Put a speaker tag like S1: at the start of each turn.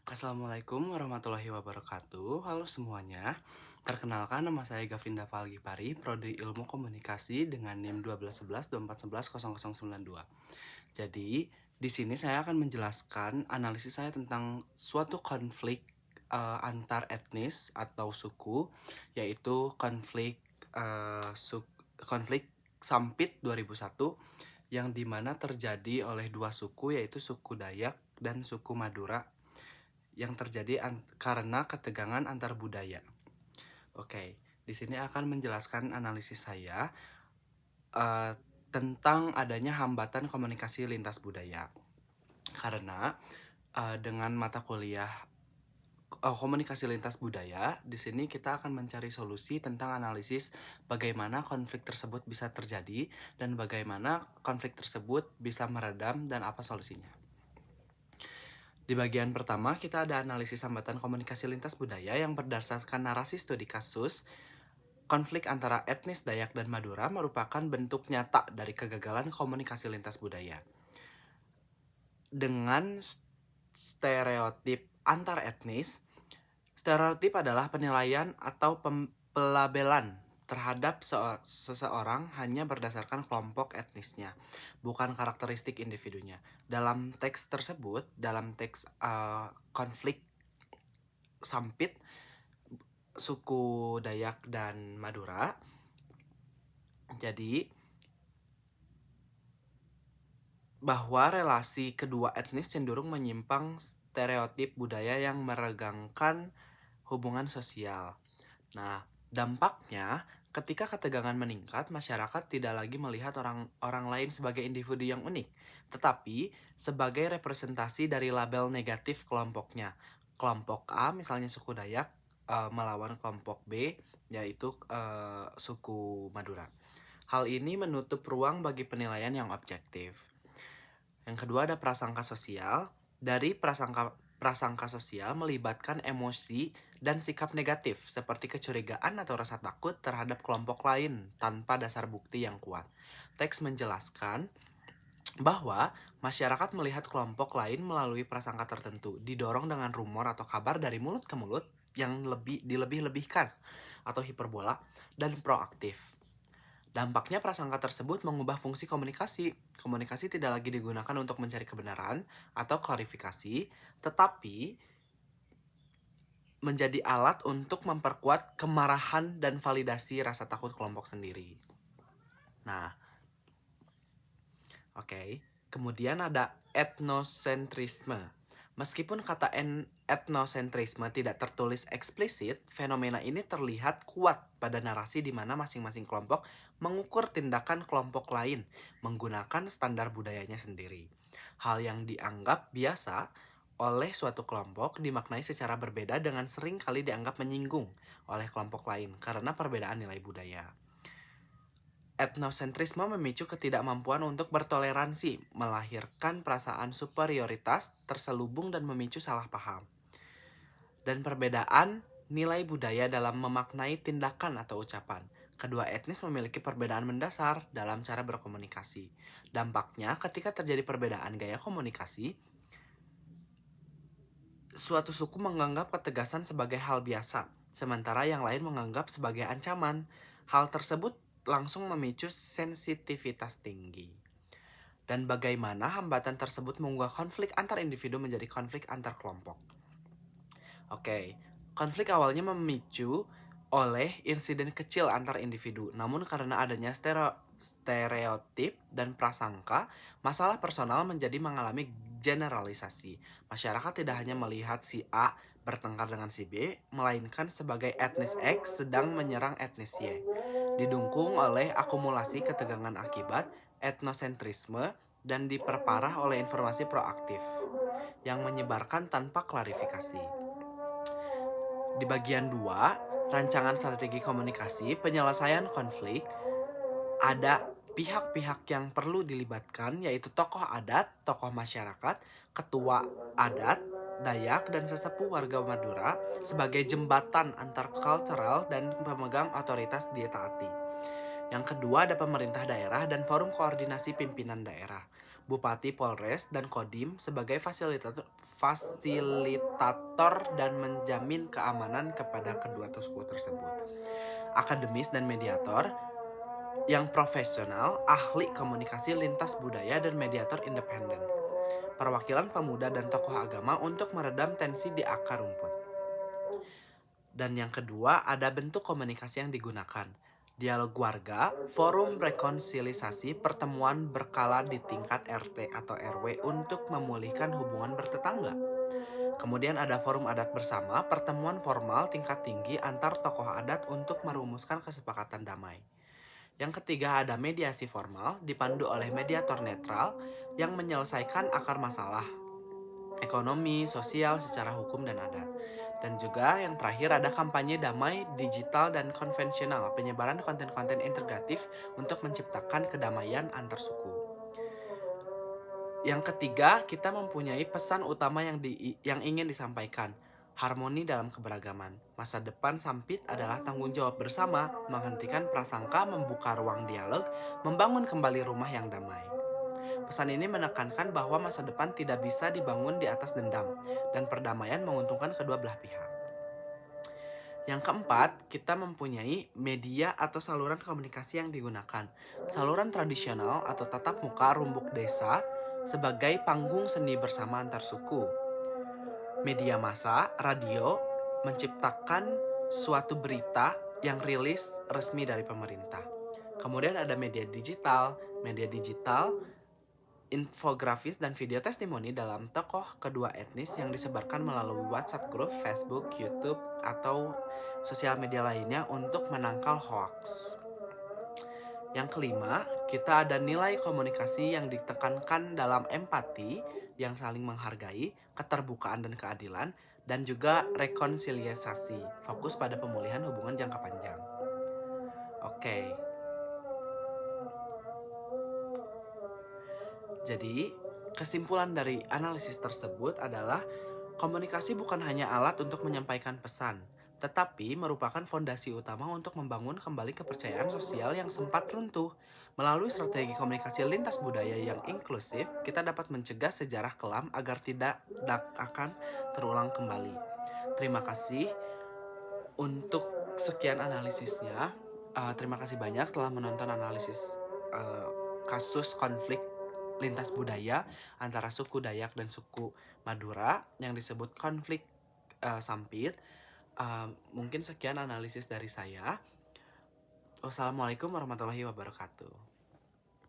S1: Assalamualaikum warahmatullahi wabarakatuh. Halo semuanya. Perkenalkan, nama saya Gavinda Falgipari, Prodi Ilmu Komunikasi dengan NIM 121124110092. Jadi, di sini saya akan menjelaskan analisis saya tentang suatu konflik antar etnis atau suku, yaitu konflik Sampit 2001 yang dimana terjadi oleh dua suku, yaitu suku Dayak dan suku Madura, yang terjadi karena ketegangan antar budaya. Oke, di sini akan menjelaskan analisis saya uh, tentang adanya hambatan komunikasi lintas budaya. Karena dengan mata kuliah komunikasi lintas budaya, di sini kita akan mencari solusi tentang analisis bagaimana konflik tersebut bisa terjadi dan bagaimana konflik tersebut bisa meredam dan apa solusinya. Di bagian pertama, kita ada analisis hambatan komunikasi lintas budaya yang berdasarkan narasi studi kasus. Konflik antara etnis Dayak dan Madura merupakan bentuk nyata dari kegagalan komunikasi lintas budaya. Dengan stereotip antar etnis, stereotip adalah penilaian atau pelabelan terhadap seseorang hanya berdasarkan kelompok etnisnya, bukan karakteristik individunya. Dalam teks tersebut, dalam teks konflik Sampit, suku Dayak dan Madura, jadi bahwa relasi kedua etnis cenderung menyimpang stereotip budaya yang meregangkan hubungan sosial. Nah, dampaknya ketika ketegangan meningkat, masyarakat tidak lagi melihat orang lain sebagai individu yang unik, tetapi sebagai representasi dari label negatif kelompoknya. Kelompok A, misalnya suku Dayak, melawan kelompok B, yaitu suku Madura. Hal ini menutup ruang bagi penilaian yang objektif. Yang kedua ada prasangka sosial. Dari prasangka sosial melibatkan emosi dan sikap negatif seperti kecurigaan atau rasa takut terhadap kelompok lain tanpa dasar bukti yang kuat. Teks menjelaskan bahwa masyarakat melihat kelompok lain melalui prasangka tertentu, didorong dengan rumor atau kabar dari mulut ke mulut yang dilebih-lebihkan atau hiperbola dan proaktif. Dampaknya prasangka tersebut mengubah fungsi komunikasi. Komunikasi tidak lagi digunakan untuk mencari kebenaran atau klarifikasi, tetapi menjadi alat untuk memperkuat kemarahan dan validasi rasa takut kelompok sendiri. Nah, oke. Kemudian ada etnosentrisme. Meskipun kata etnosentrisme tidak tertulis eksplisit, fenomena ini terlihat kuat pada narasi di mana masing-masing kelompok mengukur tindakan kelompok lain menggunakan standar budayanya sendiri. Hal yang dianggap biasa oleh suatu kelompok dimaknai secara berbeda dengan sering kali dianggap menyinggung oleh kelompok lain karena perbedaan nilai budaya. Etnosentrisme memicu ketidakmampuan untuk bertoleransi, melahirkan perasaan superioritas terselubung dan memicu salah paham. Dan perbedaan nilai budaya dalam memaknai tindakan atau ucapan. Kedua etnis memiliki perbedaan mendasar dalam cara berkomunikasi. Dampaknya, ketika terjadi perbedaan gaya komunikasi, suatu suku menganggap ketegasan sebagai hal biasa, sementara yang lain menganggap sebagai ancaman. Hal tersebut langsung memicu sensitivitas tinggi. Dan bagaimana hambatan tersebut mengubah konflik antar individu menjadi konflik antar kelompok. Oke, konflik awalnya memicu oleh insiden kecil antar individu, namun karena adanya stereotip dan prasangka, masalah personal menjadi mengalami generalisasi. Masyarakat tidak hanya melihat si A bertengkar dengan si B, melainkan sebagai etnis X sedang menyerang etnis Y. Didukung oleh akumulasi ketegangan akibat etnosentrisme dan diperparah oleh informasi proaktif yang menyebarkan tanpa klarifikasi. Di bagian 2, rancangan strategi komunikasi, penyelesaian konflik, ada pihak-pihak yang perlu dilibatkan, yaitu tokoh adat, tokoh masyarakat, ketua adat, Dayak, dan sesepuh warga Madura sebagai jembatan antar kultural dan pemegang otoritas ditaati. Yang kedua ada pemerintah daerah dan forum koordinasi pimpinan daerah. Bupati, Polres, dan Kodim sebagai fasilitator dan menjamin keamanan kepada kedua suku tersebut. Akademis dan mediator yang profesional, ahli komunikasi lintas budaya, dan mediator independen. Perwakilan pemuda dan tokoh agama untuk meredam tensi di akar rumput. Dan yang kedua, ada bentuk komunikasi yang digunakan. Dialog warga, forum rekonsiliasi, pertemuan berkala di tingkat RT atau RW untuk memulihkan hubungan bertetangga. Kemudian ada forum adat bersama, pertemuan formal tingkat tinggi antar tokoh adat untuk merumuskan kesepakatan damai. Yang ketiga ada mediasi formal, dipandu oleh mediator netral yang menyelesaikan akar masalah ekonomi, sosial, secara hukum dan adat. Dan juga yang terakhir ada kampanye damai digital dan konvensional, penyebaran konten-konten integratif untuk menciptakan kedamaian antar suku. Yang ketiga, kita mempunyai pesan utama yang ingin disampaikan. Harmoni dalam keberagaman. Masa depan Sampit adalah tanggung jawab bersama, menghentikan prasangka, membuka ruang dialog, membangun kembali rumah yang damai. Pesan ini menekankan bahwa masa depan tidak bisa dibangun di atas dendam, dan perdamaian menguntungkan kedua belah pihak. Yang keempat, kita mempunyai media atau saluran komunikasi yang digunakan. Saluran tradisional atau tatap muka rumbuk desa sebagai panggung seni bersama antar suku. Media massa, radio, menciptakan suatu berita yang rilis resmi dari pemerintah. Kemudian ada media digital. Media digital infografis dan video testimoni dalam tokoh kedua etnis yang disebarkan melalui WhatsApp group, Facebook, YouTube, atau sosial media lainnya untuk menangkal hoax. Yang kelima, kita ada nilai komunikasi yang ditekankan dalam empati, yang saling menghargai, keterbukaan dan keadilan, dan juga rekonsiliasi, fokus pada pemulihan hubungan jangka panjang. Oke. Jadi, kesimpulan dari analisis tersebut adalah komunikasi bukan hanya alat untuk menyampaikan pesan, tetapi merupakan fondasi utama untuk membangun kembali kepercayaan sosial yang sempat runtuh. Melalui strategi komunikasi lintas budaya yang inklusif, kita dapat mencegah sejarah kelam agar tidak akan terulang kembali. Terima kasih untuk sekian analisisnya. Terima kasih banyak telah menonton analisis kasus konflik lintas budaya antara suku Dayak dan suku Madura yang disebut konflik Sampit. Mungkin sekian analisis dari saya. Wassalamualaikum warahmatullahi wabarakatuh.